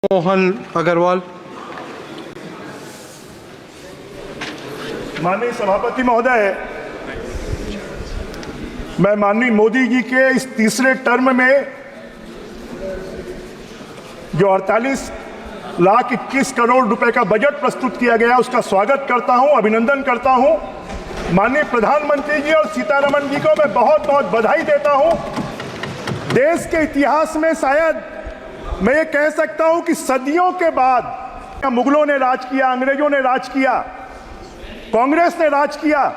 मोहन अग्रवाल। माननीय सभापति महोदय, मैं माननीय मोदी जी के इस तीसरे टर्म में जो 48,21 करोड़ रुपए का बजट प्रस्तुत किया गया उसका स्वागत करता हूं, अभिनंदन करता हूं। माननीय प्रधानमंत्री जी और सीतारमण जी को मैं बहुत बहुत बधाई देता हूं। देश के इतिहास में शायद मैं ये कह सकता हूं कि सदियों के बाद मुगलों ने राज किया, अंग्रेजों ने राज किया, कांग्रेस ने राज किया,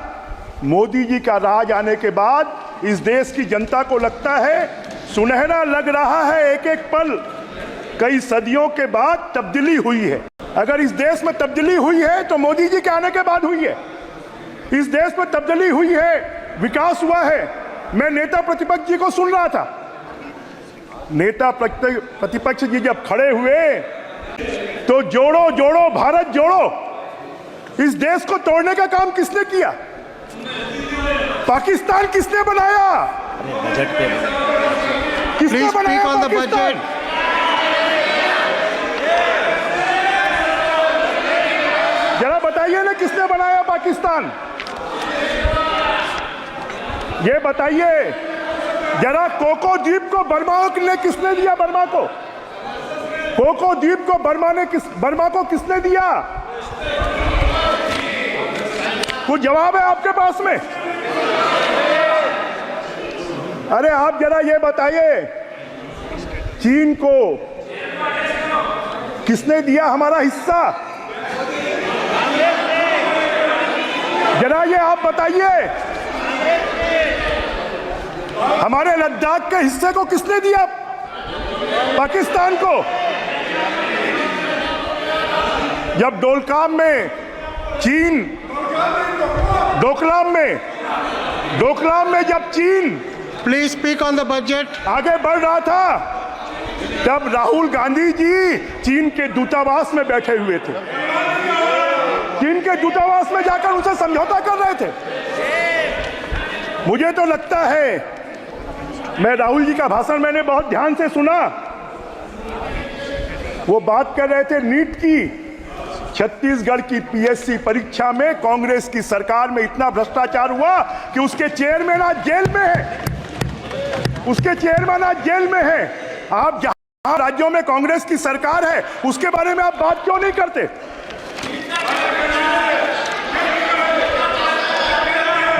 मोदी जी का राज आने के बाद इस देश की जनता को लगता है सुनहरा लग रहा है एक एक पल। कई सदियों के बाद तब्दीली हुई है। अगर इस देश में तब्दीली हुई है तो मोदी जी के आने के बाद हुई है। इस देश में तब्दीली हुई है, विकास हुआ है। मैं नेता प्रतिपक्ष जी को सुन रहा था। नेता प्रतिपक्ष जी जब खड़े हुए तो जोड़ो जोड़ो भारत जोड़ो, इस देश को तोड़ने का काम किसने किया? पाकिस्तान किसने बनाया? किसने बनाया पाकिस्तान? जरा बताइए ना, किसने बनाया पाकिस्तान? ये बताइए जरा। कोको द्वीप को बर्मा ने किसने दिया? बर्मा को, कोको द्वीप को बर्मा को किसने दिया? कुछ जवाब है आपके पास में? अरे आप जरा ये बताइए, चीन को किसने दिया हमारा हिस्सा? जरा ये आप बताइए। हमारे लद्दाख के हिस्से को किसने दिया? पाकिस्तान को। जब डोकलाम में चीन, डोकलाम में जब चीन please speak on the budget आगे बढ़ रहा था, तब राहुल गांधी जी चीन के दूतावास में बैठे हुए थे। चीन के दूतावास में जाकर उनसे समझौता कर रहे थे। मुझे तो लगता है, मैं राहुल जी का भाषण मैंने बहुत ध्यान से सुना। वो बात कर रहे थे नीट की। छत्तीसगढ़ की पीएससी परीक्षा में कांग्रेस की सरकार में इतना भ्रष्टाचार हुआ कि उसके चेयरमैन आज जेल में है। उसके चेयरमैन आज जेल में है। आप जहां राज्यों में कांग्रेस की सरकार है उसके बारे में आप बात क्यों नहीं करते?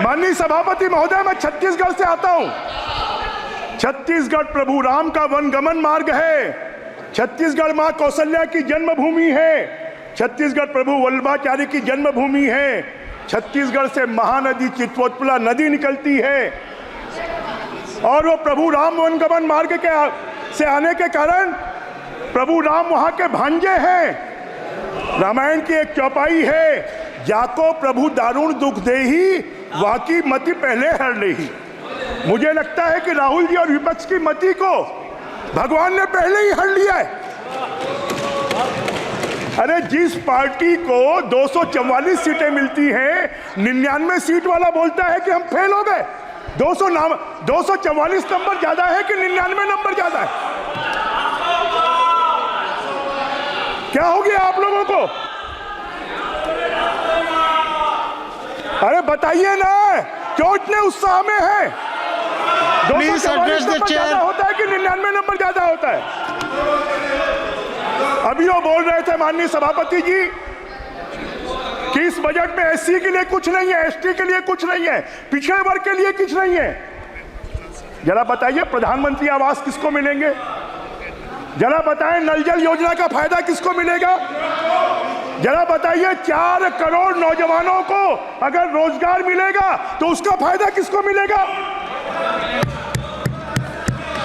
माननीय सभापति महोदय, मैं छत्तीसगढ़ से आता हूं। छत्तीसगढ़ प्रभु राम का वनगमन मार्ग है। छत्तीसगढ़ मां कौशल्या की जन्मभूमि है। छत्तीसगढ़ प्रभु वल्लभाचार्य की जन्मभूमि है। छत्तीसगढ़ से महानदी चित्रकोटपुला नदी निकलती है और वो प्रभु राम वनगमन मार्ग से आने के कारण प्रभु राम वहां के भांजे हैं। रामायण की एक चौपाई है, जाको प्रभु दारुण दुख देही, वाकी मति पहले हर लेही। मुझे लगता है कि राहुल जी और विपक्ष की मति को भगवान ने पहले ही हर लिया है। अरे जिस पार्टी को 244 सीटें मिलती हैं, 99 सीट वाला बोलता है कि हम फेल हो गए। 244 नंबर ज्यादा है कि 99 नंबर ज्यादा है? क्या हो गया आप लोगों को? अरे बताइए ना, क्यों इतने उत्साह में है? 244 नंबर ज्यादा होता है कि 99 नंबर ज्यादा होता है? अभी वो बोल रहे थे माननीय सभापति जी कि इस बजट में एससी के लिए कुछ नहीं है, एसटी के लिए कुछ नहीं है, पिछड़े वर्ग के लिए कुछ नहीं है। जरा बताइए, प्रधानमंत्री आवास किसको मिलेंगे? जरा बताएं, नल जल योजना का फायदा किसको मिलेगा? जरा बताइए, 4 करोड़ नौजवानों को अगर रोजगार मिलेगा तो उसका फायदा किसको मिलेगा?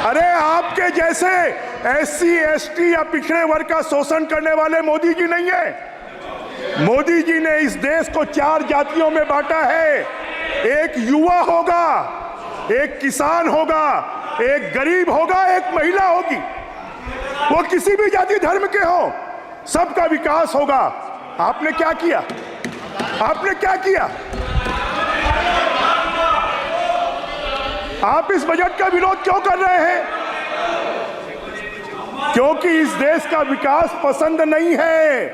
अरे आपके जैसे एससी एसटी या पिछड़े वर्ग का शोषण करने वाले मोदी जी नहीं है। मोदी जी ने इस देश को 4 जातियों में बांटा है। एक युवा होगा, एक किसान होगा, एक गरीब होगा, एक महिला होगी। वो किसी भी जाति धर्म के हो, सबका विकास होगा। आपने क्या किया? आपने क्या किया? आप इस बजट का विरोध क्यों कर रहे हैं? क्योंकि इस देश का विकास पसंद नहीं है,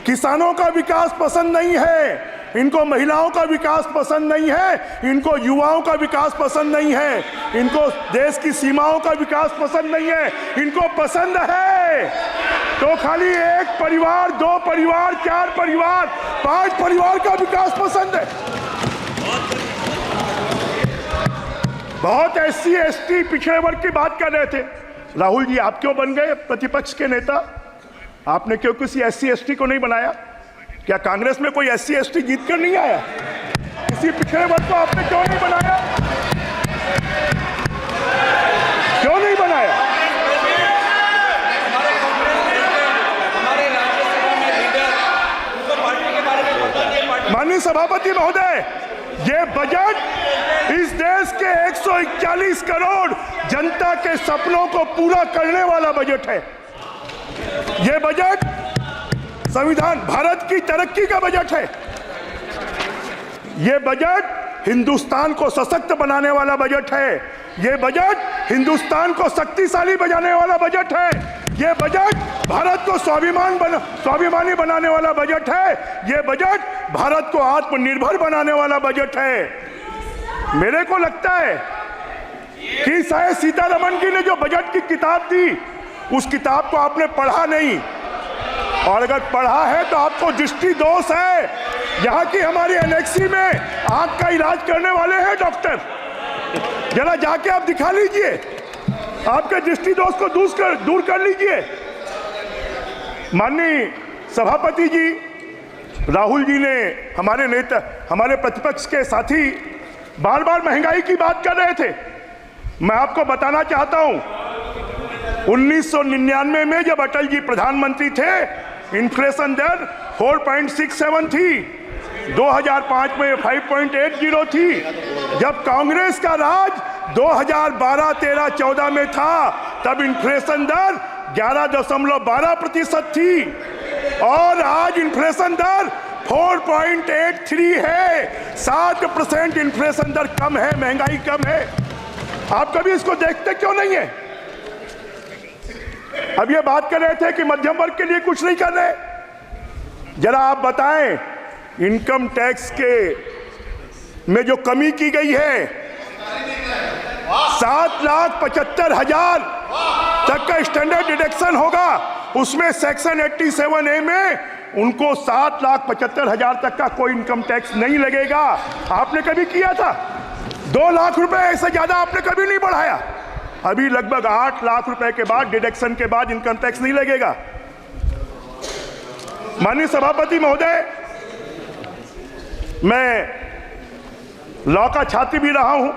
किसानों का विकास पसंद नहीं है, इनको महिलाओं का विकास पसंद नहीं है, इनको युवाओं का विकास पसंद नहीं है, इनको देश की सीमाओं का विकास पसंद नहीं है, इनको पसंद है तो खाली एक परिवार, दो परिवार, चार परिवार, पांच परिवार का विकास पसंद है। बहुत एससी एसटी पिछड़े वर्ग की बात कर रहे थे। राहुल जी, आप क्यों बन गए प्रतिपक्ष के नेता? आपने क्यों किसी एससी एसटी को नहीं बनाया? क्या कांग्रेस में कोई एससी एसटी जीत कर नहीं आया? किसी पिछड़े वर्ग को आपने क्यों नहीं बनाया? क्यों नहीं बनाया? माननीय सभापति महोदय, ये बजट इस देश के 141 करोड़ जनता के सपनों को पूरा करने वाला बजट है। ये बजट संविधान, भारत की तरक्की का बजट है। ये बजट हिंदुस्तान को सशक्त बनाने वाला बजट है। ये बजट हिंदुस्तान को शक्तिशाली बनाने वाला बजट है। ये बजट भारत को स्वाभिमानी बनाने वाला बजट है। ये बजट भारत को आत्मनिर्भर बनाने वाला बजट है। मेरे को लगता है कि शायद सीतारमण जी ने जो बजट की किताब दी, उस किताब को आपने पढ़ा नहीं, और अगर पढ़ा है तो आपको दृष्टि दोष है। यहाँ की हमारी एनेक्सी में आंख का इलाज करने वाले हैं डॉक्टर, जरा जाके आप दिखा लीजिए, आपके दृष्टि दोष को दूर कर लीजिए। माननीय सभापति जी, राहुल जी ने, हमारे नेता, हमारे प्रतिपक्ष के साथी बार बार महंगाई की बात कर रहे थे। मैं आपको बताना चाहता हूं, 1999 में जब अटल जी प्रधानमंत्री थे, इन्फ्लेशन दर 4.67 थी। 2005 में 5.80 थी। जब कांग्रेस का राज 2012, 13, 14 में था, तब इन्फ्लेशन दर 11.12% थी, और आज इन्फ्लेशन दर 4.83 है। 7% इन्फ्लेशन दर कम है, महंगाई कम है। आप कभी इसको देखते क्यों नहीं है? अब ये बात कर रहे थे कि मध्यम वर्ग के लिए कुछ नहीं कर रहे। जरा आप बताएं, इनकम टैक्स के में जो कमी की गई है, 7,75,000 तक का स्टैंडर्ड डिडक्शन होगा। उसमें सेक्शन 87A में उनको 7,75,000 तक का कोई इनकम टैक्स नहीं लगेगा। आपने कभी किया था? 2 लाख रुपए से ज्यादा आपने कभी नहीं बढ़ाया। अभी लगभग 8 लाख रुपए के बाद, डिडक्शन के बाद इनकम टैक्स नहीं लगेगा। माननीय सभापति महोदय, मैं लॉ का छात्र भी रहा हूं।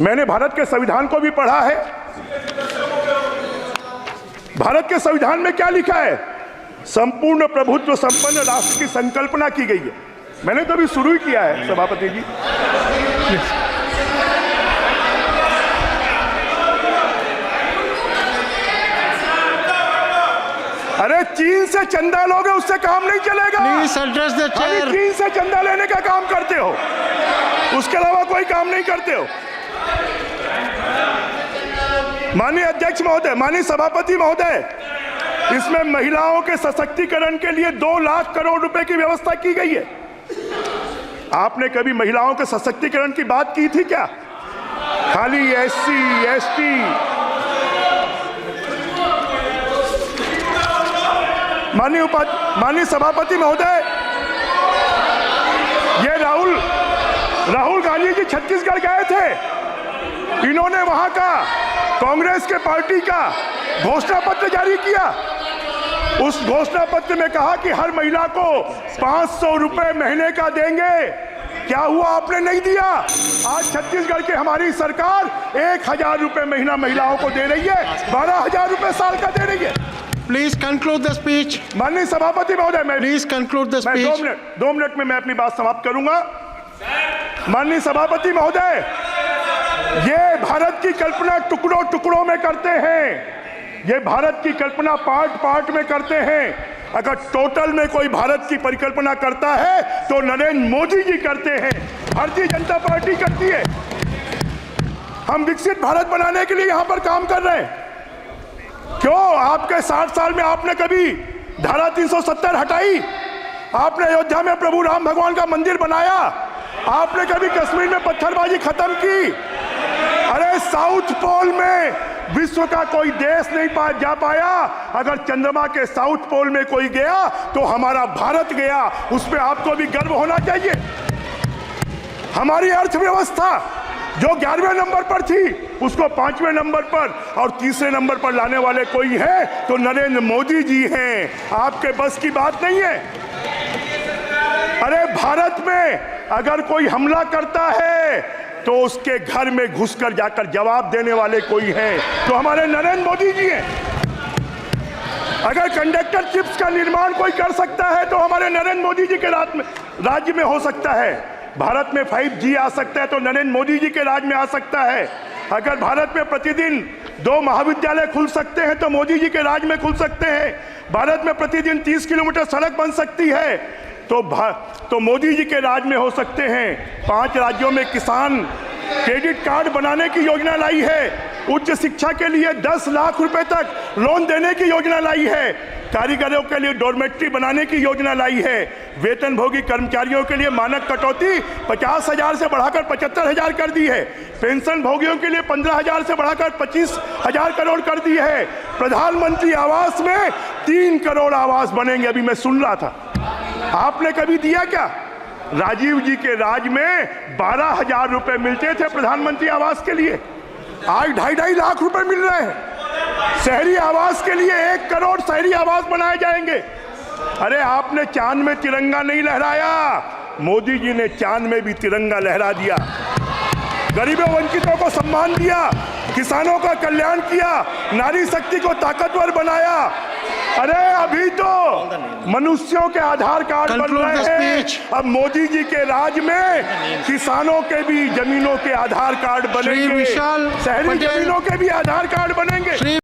मैंने भारत के संविधान को भी पढ़ा है। भारत के संविधान में क्या लिखा है? संपूर्ण प्रभुत्व संपन्न राष्ट्र की संकल्पना की गई है। मैंने तो अभी शुरू ही किया है सभापति जी। अरे चीन से चंदा लोगे, उससे काम नहीं चलेगा। Please address the chair. अरे चीन से चंदा लेने का काम करते हो, उसके अलावा कोई काम नहीं करते हो। माननीय अध्यक्ष महोदय, माननीय सभापति महोदय, इसमें महिलाओं के सशक्तिकरण के लिए 2 लाख करोड़ रुपए की व्यवस्था की गई है। आपने कभी महिलाओं के सशक्तिकरण की बात की थी क्या? खाली एससी एसटी, माननीय सभापति महोदय, ये राहुल गांधी जी छत्तीसगढ़ गए थे। इन्होंने वहां का कांग्रेस के पार्टी का घोषणा पत्र जारी किया। उस घोषणा पत्र में कहा कि हर महिला को 500 रुपए महीने का देंगे। क्या हुआ? आपने नहीं दिया। आज छत्तीसगढ़ की हमारी सरकार 1,000 रुपए महीना महिलाओं को दे रही है, 12,000 रुपए साल का दे रही है। Please conclude the speech. माननीय सभापति महोदय, Please conclude the speech. 2 minute में मैं अपनी बात समाप्त करूंगा। माननीय सभापति महोदय, ये भारत की कल्पना टुकड़ों टुकड़ों में करते हैं। ये भारत की कल्पना पार्ट में करते हैं। अगर टोटल में कोई भारत की परिकल्पना करता है तो नरेंद्र मोदी जी करते हैं, भारतीय जनता पार्टी करती है। हम विकसित भारत बनाने के लिए यहां पर काम कर रहे हैं। क्यों आपके 60 साल में आपने कभी धारा 370 हटाई? आपने अयोध्या में प्रभु राम भगवान का मंदिर बनाया? आपने कभी कश्मीर में पत्थरबाजी खत्म की? अरे साउथ पोल में विश्व का कोई देश नहीं जा पाया। अगर चंद्रमा के साउथ पोल में कोई गया तो हमारा भारत गया। उस पर आपको भी गर्व होना चाहिए। हमारी अर्थव्यवस्था जो 11वें नंबर पर थी उसको 5वें नंबर पर और तीसरे नंबर पर लाने वाले कोई है तो नरेंद्र मोदी जी हैं। आपके बस की बात नहीं है। अरे भारत में अगर कोई हमला करता है तो उसके घर में घुसकर जाकर जवाब देने वाले कोई हैं तो हमारे नरेंद्र मोदी जी हैं। अगर कंडक्टर चिप्स का निर्माण कोई कर सकता है तो हमारे नरेंद्र मोदी जी के राज्य में हो सकता है। भारत में 5G आ सकता है तो नरेंद्र मोदी जी के राज में आ सकता है। अगर भारत में प्रतिदिन 2 महाविद्यालय खुल सकते हैं तो मोदी जी के राज में खुल सकते हैं। भारत में प्रतिदिन 30 किलोमीटर सड़क बन सकती है तो मोदी जी के राज में हो सकते हैं। 5 राज्यों में किसान क्रेडिट कार्ड बनाने की योजना लाई है। उच्च शिक्षा के लिए 10 लाख रुपए तक लोन देने की योजना लाई है। कारीगरों के लिए डॉर्मेट्री बनाने की योजना लाई है। वेतनभोगी कर्मचारियों के लिए मानक कटौती 50,000 से बढ़ाकर 75,000 कर दी है। पेंशन भोगियों के लिए 15,000 से बढ़ाकर 25,000 करोड़ कर दी है। प्रधानमंत्री आवास में 3 करोड़ आवास बनेंगे। अभी मैं सुन रहा था, आपने कभी दिया क्या? राजीव जी के राज में 12,000 रुपए मिलते थे प्रधानमंत्री आवास के लिए, आज 2.5 लाख रुपए मिल रहे हैं। शहरी आवास के लिए 1 करोड़ शहरी आवास बनाए जाएंगे। अरे आपने चांद में तिरंगा नहीं लहराया, मोदी जी ने चांद में भी तिरंगा लहरा दिया। गरीबों वंचितों को सम्मान दिया, किसानों का कल्याण किया, नारी शक्ति को ताकतवर बनाया। अरे अभी तो मनुष्यों के आधार कार्ड बन रहे हैं। अब मोदी जी के राज में किसानों के भी जमीनों के आधार कार्ड बनेंगे, शहरी जमीनों के भी आधार कार्ड बनेंगे।